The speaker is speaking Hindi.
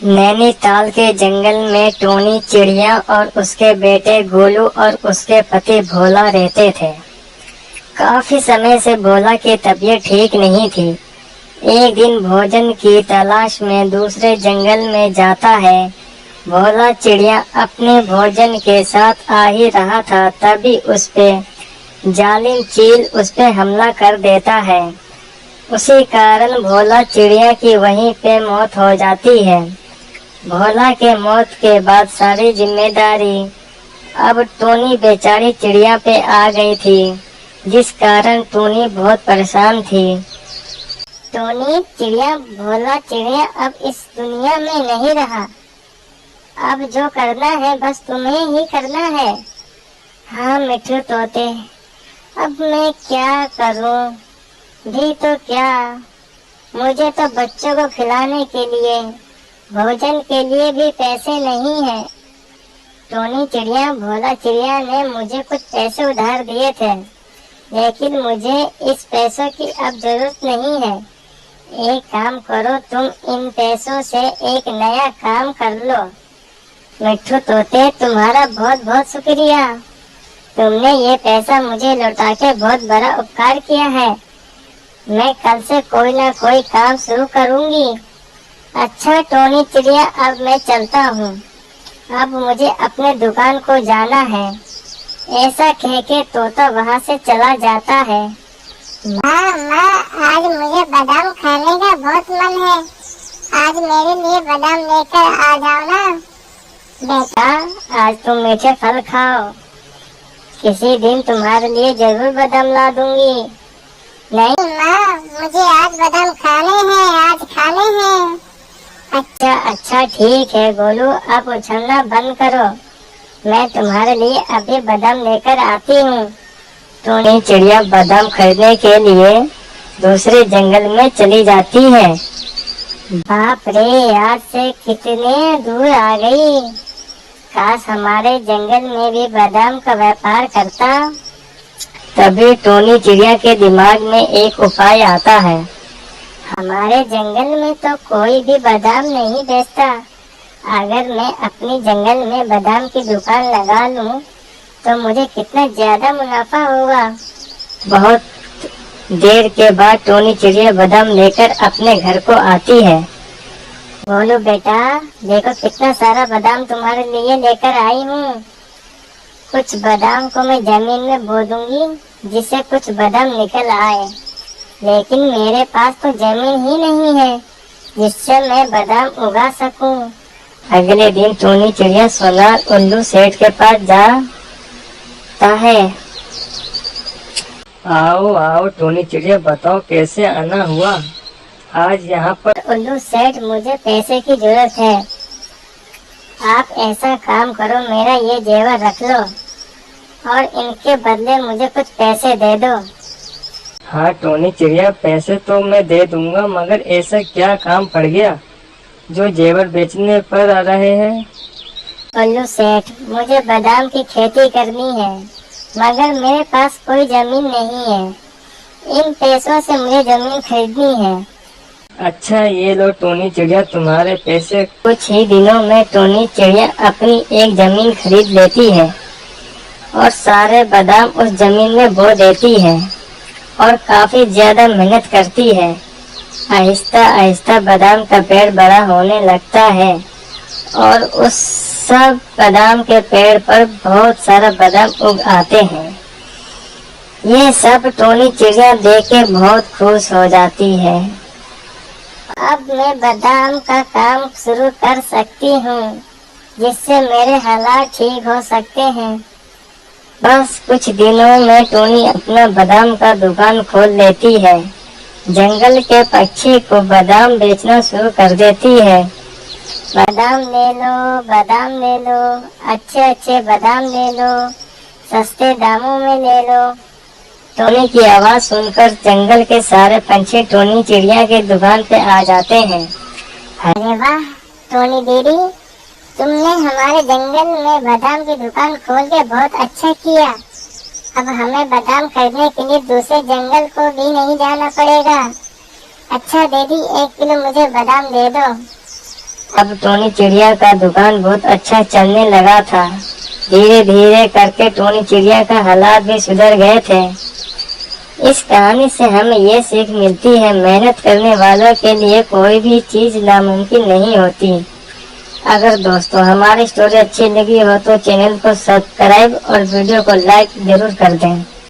नैनीताल के जंगल में टोनी चिड़िया और उसके बेटे गोलू और उसके पति भोला रहते थे। काफी समय से भोला की तबीयत ठीक नहीं थी। एक दिन भोजन की तलाश में दूसरे जंगल में जाता है। भोला चिड़िया अपने भोजन के साथ आ ही रहा था, तभी उस पे जालिम चील उस पे हमला कर देता है। उसी कारण भोला चिड़िया की वहीं पे मौत हो जाती है। भोला के मौत के बाद सारी जिम्मेदारी अब टोनी बेचारी चिड़िया पे आ गई थी, जिस कारण टोनी बहुत परेशान थी। टोनी चिड़िया, भोला चिड़िया अब इस दुनिया में नहीं रहा। अब जो करना है बस तुम्हें ही करना है। हाँ मिठू तोते, अब मैं क्या करूं? भी तो क्या, मुझे तो बच्चों को खिलाने के लिए, भोजन के लिए भी पैसे नहीं है। टोनी चिड़िया, भोला चिड़िया ने मुझे कुछ पैसे उधार दिए थे, लेकिन मुझे इस पैसों की अब जरूरत नहीं है। एक काम करो, तुम इन पैसों से एक नया काम कर लो। मिट्ठू तोते, तुम्हारा बहुत बहुत शुक्रिया। तुमने ये पैसा मुझे लौटा के बहुत बड़ा उपकार किया है। मैं कल से कोई ना कोई काम शुरू करूंगी। अच्छा टोनी चिड़िया, अब मैं चलता हूँ। अब मुझे अपने दुकान को जाना है। ऐसा कह के तोता वहाँ से चला जाता है। माँ, आज मुझे बादाम खाने का बहुत मन है। आज मेरे लिए बादाम लेकर आ जाओ ना। बेटा, आज तुम मीठे फल खाओ। किसी दिन तुम्हारे लिए जरूर बादाम ला दूंगी। नहीं माँ, मुझे आज बादाम खाने हैं, आज खाने हैं। अच्छा ठीक है गोलू, अब उछलना बंद करो। मैं तुम्हारे लिए अभी बादाम लेकर आती हूँ। टोनी चिड़िया बादाम खरीदने के लिए दूसरे जंगल में चली जाती है। बाप रे, आज से कितने दूर आ गई। काश हमारे जंगल में भी बादाम का व्यापार करता। तभी टोनी चिड़िया के दिमाग में एक उपाय आता है। हमारे जंगल में तो कोई भी बादाम नहीं बेचता। अगर मैं अपनी जंगल में बादाम की दुकान लगा लूं, तो मुझे कितना ज्यादा मुनाफा होगा। बहुत देर के बाद टोनी चिड़िया बादाम लेकर अपने घर को आती है। बोलो बेटा, देखो कितना सारा बादाम तुम्हारे लिए लेकर आई हूँ। कुछ बादाम को मैं जमीन में बो दूंगी, जिससे कुछ बादाम निकल आए। लेकिन मेरे पास तो जमीन ही नहीं है जिससे मैं बादाम उगा सकूं। अगले दिन टोनी चिड़िया सोनार उल्लू सेठ के पास जाता है। आओ आओ टोनी चिड़िया, बताओ कैसे आना हुआ आज यहाँ पर? उल्लू सेठ, मुझे पैसे की जरूरत है। आप ऐसा काम करो, मेरा ये जेवर रख लो और इनके बदले मुझे कुछ पैसे दे दो। हाँ टोनी चिड़िया, पैसे तो मैं दे दूंगा, मगर ऐसा क्या काम पड़ गया जो जेवर बेचने पर आ रहे हैं? उल्लू सेठ, मुझे बादाम की खेती करनी है, मगर मेरे पास कोई जमीन नहीं है। इन पैसों से मुझे जमीन खरीदनी है। अच्छा ये लो टोनी चिड़िया, तुम्हारे पैसे। कुछ ही दिनों में टोनी चिड़िया अपनी एक जमीन खरीद लेती है और सारे बादाम उस जमीन में बो देती है और काफी ज्यादा मेहनत करती है। आहिस्ता आहिस्ता बादाम का पेड़ बड़ा होने लगता है और उस सब बादाम के पेड़ पर बहुत सारा बादाम उग आते हैं। ये सब टोनी चिड़िया देख के बहुत खुश हो जाती है। अब मैं बादाम का काम शुरू कर सकती हूँ, जिससे मेरे हालात ठीक हो सकते हैं। बस कुछ दिनों में टोनी अपना बादाम का दुकान खोल लेती है। जंगल के पक्षी को बादाम बेचना शुरू कर देती है। बादाम ले लो, बादाम ले लो, अच्छे अच्छे बादाम ले लो, सस्ते दामों में ले लो। टोनी की आवाज सुनकर जंगल के सारे पंछी टोनी चिड़िया की दुकान पे आ जाते हैं। अरे वाह टोनी दीदी, तुमने हमारे जंगल में बादाम की दुकान खोल के बहुत अच्छा किया। अब हमें बादाम खरीदने के लिए दूसरे जंगल को भी नहीं जाना पड़ेगा। अच्छा दीदी, 1 किलो मुझे बादाम दे दो। अब टोनी चिड़िया का दुकान बहुत अच्छा चलने लगा था। धीरे धीरे करके टोनी चिड़िया का हालात भी सुधर गए थे। इस कहानी से हमें ये सीख मिलती है, मेहनत करने वालों के लिए कोई भी चीज नामुमकिन नहीं होती। अगर दोस्तों हमारी स्टोरी अच्छी लगी हो तो चैनल को सब्सक्राइब और वीडियो को लाइक जरूर कर दें।